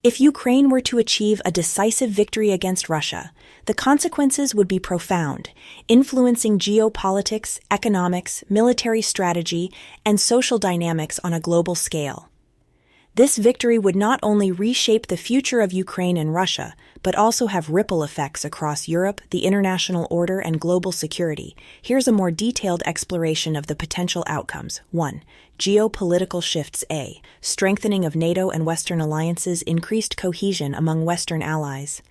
If Ukraine were to achieve a decisive victory against Russia, the consequences would be profound, influencing geopolitics, economics, military strategy, and social dynamics on a global scale. This victory would not only reshape the future of Ukraine and Russia, but also have ripple effects across Europe, the international order, and global security. Here's a more detailed exploration of the potential outcomes. 1. Geopolitical shifts. Strengthening of NATO and Western alliances, increased cohesion among Western allies.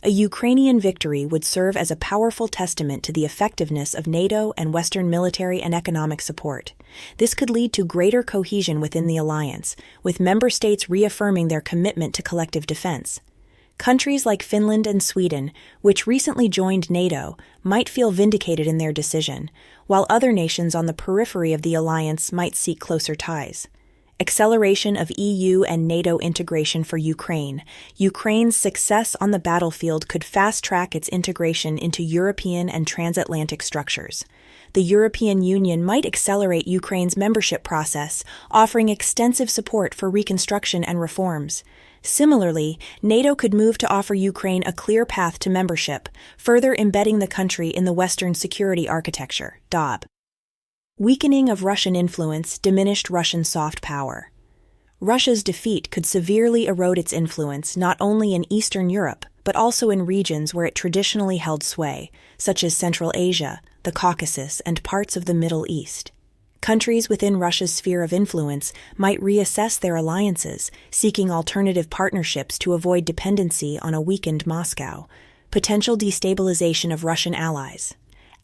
A Ukrainian victory would serve as a powerful testament to the effectiveness of NATO and Western military and economic support. This could lead to greater cohesion within the alliance, with member states reaffirming their commitment to collective defense. Countries like Finland and Sweden, which recently joined NATO, might feel vindicated in their decision, while other nations on the periphery of the alliance might seek closer ties. Acceleration of EU and NATO integration for Ukraine. Ukraine's success on the battlefield could fast-track its integration into European and transatlantic structures. The European Union might accelerate Ukraine's membership process, offering extensive support for reconstruction and reforms. Similarly, NATO could move to offer Ukraine a clear path to membership, further embedding the country in the Western security architecture. Weakening of Russian influence, diminished Russian soft power. Russia's defeat could severely erode its influence not only in Eastern Europe, but also in regions where it traditionally held sway, such as Central Asia, the Caucasus, and parts of the Middle East. Countries within Russia's sphere of influence might reassess their alliances, seeking alternative partnerships to avoid dependency on a weakened Moscow. Potential destabilization of Russian allies.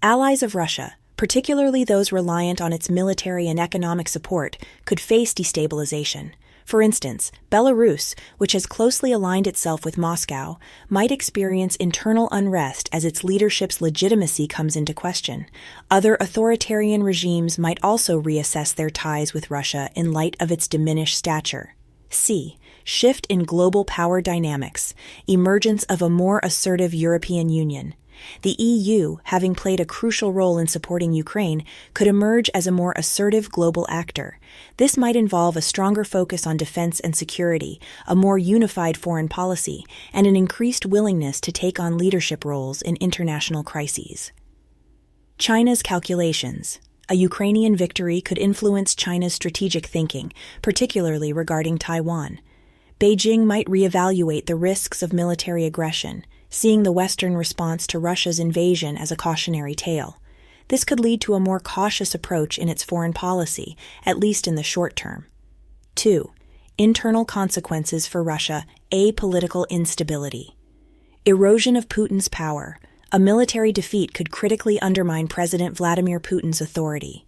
Allies of Russia, particularly those reliant on its military and economic support, could face destabilization. For instance, Belarus, which has closely aligned itself with Moscow, might experience internal unrest as its leadership's legitimacy comes into question. Other authoritarian regimes might also reassess their ties with Russia in light of its diminished stature. Shift in global power dynamics, emergence of a more assertive European Union. The EU, having played a crucial role in supporting Ukraine, could emerge as a more assertive global actor. This might involve a stronger focus on defense and security, a more unified foreign policy, and an increased willingness to take on leadership roles in international crises. China's calculations. A Ukrainian victory could influence China's strategic thinking, particularly regarding Taiwan. Beijing might reevaluate the risks of military aggression, seeing the Western response to Russia's invasion as a cautionary tale. This could lead to a more cautious approach in its foreign policy, at least in the short term. 2. Internal consequences for Russia. Political instability. Erosion of Putin's power. A military defeat could critically undermine President Vladimir Putin's authority.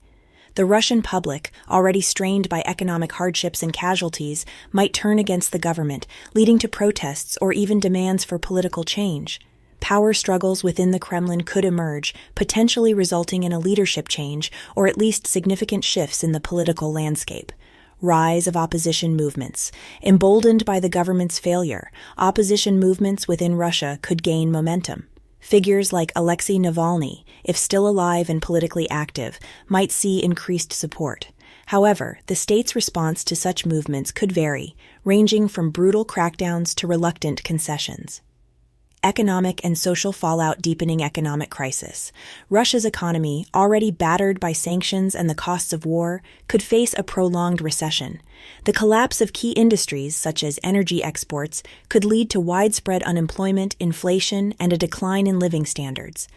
The Russian public, already strained by economic hardships and casualties, might turn against the government, leading to protests or even demands for political change. Power struggles within the Kremlin could emerge, potentially resulting in a leadership change or at least significant shifts in the political landscape. Rise of opposition movements. Emboldened by the government's failure, opposition movements within Russia could gain momentum. Figures like Alexei Navalny, if still alive and politically active, might see increased support. However, the state's response to such movements could vary, ranging from brutal crackdowns to reluctant concessions. Economic and social fallout. Deepening economic crisis. Russia's economy, already battered by sanctions and the costs of war, could face a prolonged recession. The collapse of key industries, such as energy exports, could lead to widespread unemployment, inflation, and a decline in living standards.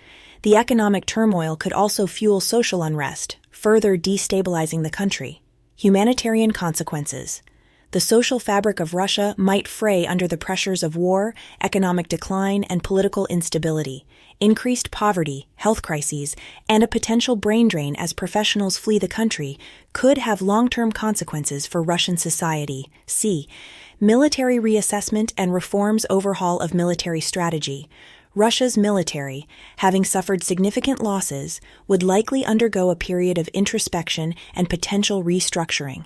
The economic turmoil could also fuel social unrest, further destabilizing the country. Humanitarian consequences. The social fabric of Russia might fray under the pressures of war, economic decline, and political instability. Increased poverty, health crises, and a potential brain drain as professionals flee the country could have long-term consequences for Russian society. Military reassessment and reforms. Overhaul of military strategy. Russia's military, having suffered significant losses, would likely undergo a period of introspection and potential restructuring.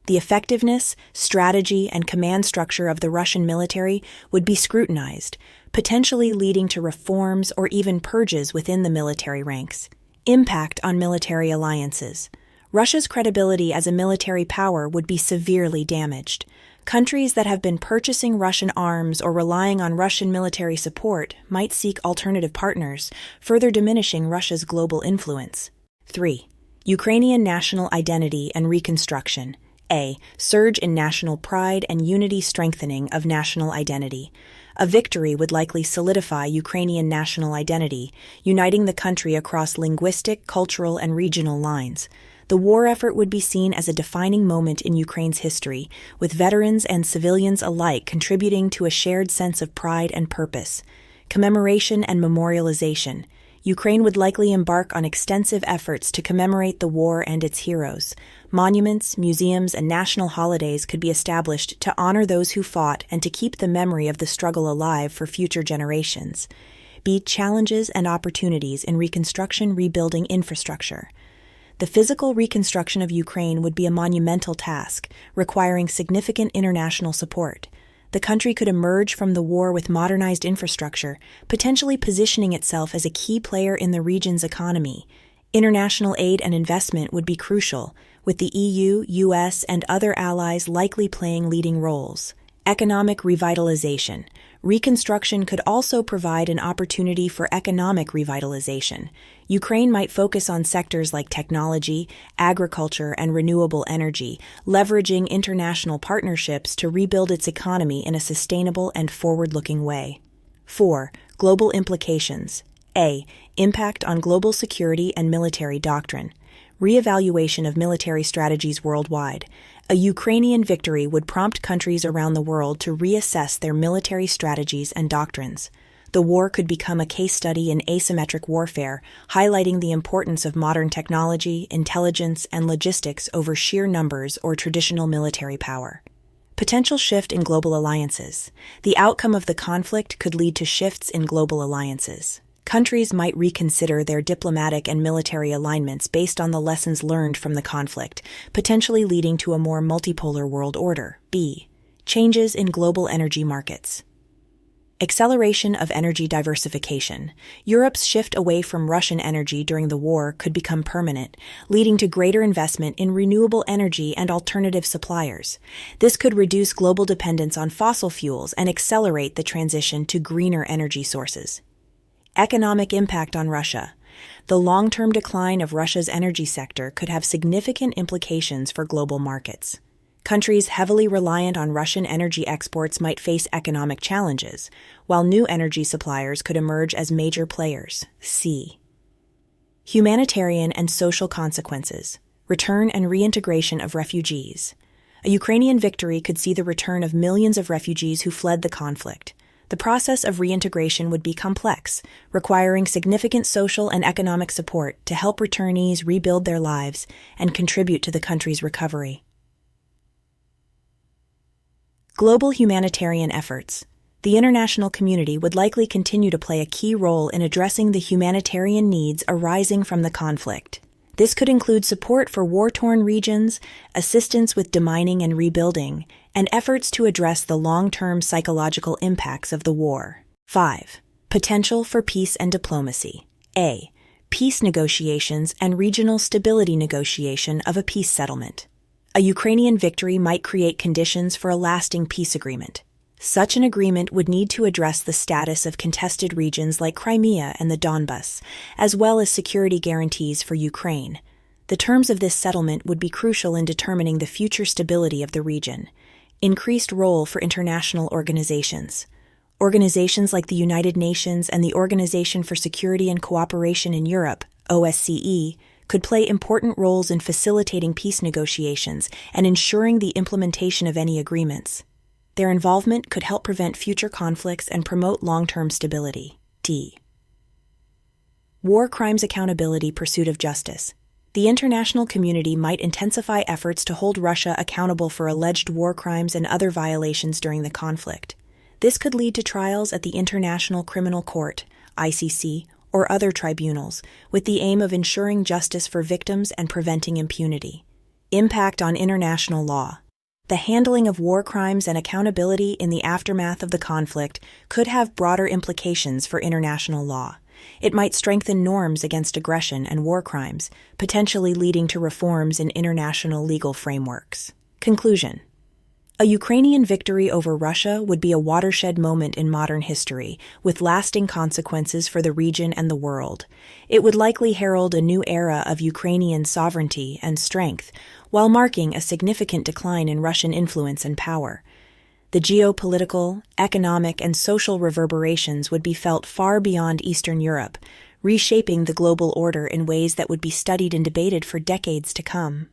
The effectiveness, strategy, and command structure of the Russian military would be scrutinized, potentially leading to reforms or even purges within the military ranks. Impact on military alliances. Russia's credibility as a military power would be severely damaged. Countries that have been purchasing Russian arms or relying on Russian military support might seek alternative partners, further diminishing Russia's global influence. 3. Ukrainian national identity and reconstruction. A. Surge in national pride and unity, strengthening of national identity. A victory would likely solidify Ukrainian national identity, uniting the country across linguistic, cultural, and regional lines. The war effort would be seen as a defining moment in Ukraine's history, with veterans and civilians alike contributing to a shared sense of pride and purpose. Commemoration and memorialization. Ukraine would likely embark on extensive efforts to commemorate the war and its heroes. Monuments, museums, and national holidays could be established to honor those who fought and to keep the memory of the struggle alive for future generations. B. Challenges and opportunities in reconstruction, rebuilding infrastructure. The physical reconstruction of Ukraine would be a monumental task, requiring significant international support. The country could emerge from the war with modernized infrastructure, potentially positioning itself as a key player in the region's economy. International aid and investment would be crucial, with the EU, US, and other allies likely playing leading roles. Economic revitalization. Reconstruction could also provide an opportunity for economic revitalization. Ukraine might focus on sectors like technology, agriculture, and renewable energy, leveraging international partnerships to rebuild its economy in a sustainable and forward-looking way. 4. Global implications. A. Impact on global security and military doctrine. Reevaluation of military strategies worldwide. A Ukrainian victory would prompt countries around the world to reassess their military strategies and doctrines. The war could become a case study in asymmetric warfare, highlighting the importance of modern technology, intelligence, and logistics over sheer numbers or traditional military power. Potential shift in global alliances. The outcome of the conflict could lead to shifts in global alliances. Countries might reconsider their diplomatic and military alignments based on the lessons learned from the conflict, potentially leading to a more multipolar world order. B. Changes in global energy markets. Acceleration of energy diversification. Europe's shift away from Russian energy during the war could become permanent, leading to greater investment in renewable energy and alternative suppliers. This could reduce global dependence on fossil fuels and accelerate the transition to greener energy sources. Economic impact on Russia. The long-term decline of Russia's energy sector could have significant implications for global markets. Countries heavily reliant on Russian energy exports might face economic challenges, while new energy suppliers could emerge as major players. C. Humanitarian and social consequences. Return and reintegration of refugees. A Ukrainian victory could see the return of millions of refugees who fled the conflict. The process of reintegration would be complex, requiring significant social and economic support to help returnees rebuild their lives and contribute to the country's recovery. Global humanitarian efforts. The international community would likely continue to play a key role in addressing the humanitarian needs arising from the conflict. This could include support for war-torn regions, assistance with demining and rebuilding, and efforts to address the long-term psychological impacts of the war. 5. Potential for peace and diplomacy. A. Peace negotiations and regional stability negotiation of a peace settlement. A Ukrainian victory might create conditions for a lasting peace agreement. Such an agreement would need to address the status of contested regions like Crimea and the Donbas, as well as security guarantees for Ukraine. The terms of this settlement would be crucial in determining the future stability of the region. Increased role for international organizations. Organizations like the United Nations and the Organization for Security and Cooperation in Europe, OSCE, could play important roles in facilitating peace negotiations and ensuring the implementation of any agreements. Their involvement could help prevent future conflicts and promote long-term stability. D. War crimes accountability, pursuit of justice. The international community might intensify efforts to hold Russia accountable for alleged war crimes and other violations during the conflict. This could lead to trials at the International Criminal Court, ICC, or other tribunals, with the aim of ensuring justice for victims and preventing impunity. Impact on international law. The handling of war crimes and accountability in the aftermath of the conflict could have broader implications for international law. It might strengthen norms against aggression and war crimes, potentially leading to reforms in international legal frameworks. Conclusion. A Ukrainian victory over Russia would be a watershed moment in modern history, with lasting consequences for the region and the world. It would likely herald a new era of Ukrainian sovereignty and strength, while marking a significant decline in Russian influence and power. The geopolitical, economic, and social reverberations would be felt far beyond Eastern Europe, reshaping the global order in ways that would be studied and debated for decades to come.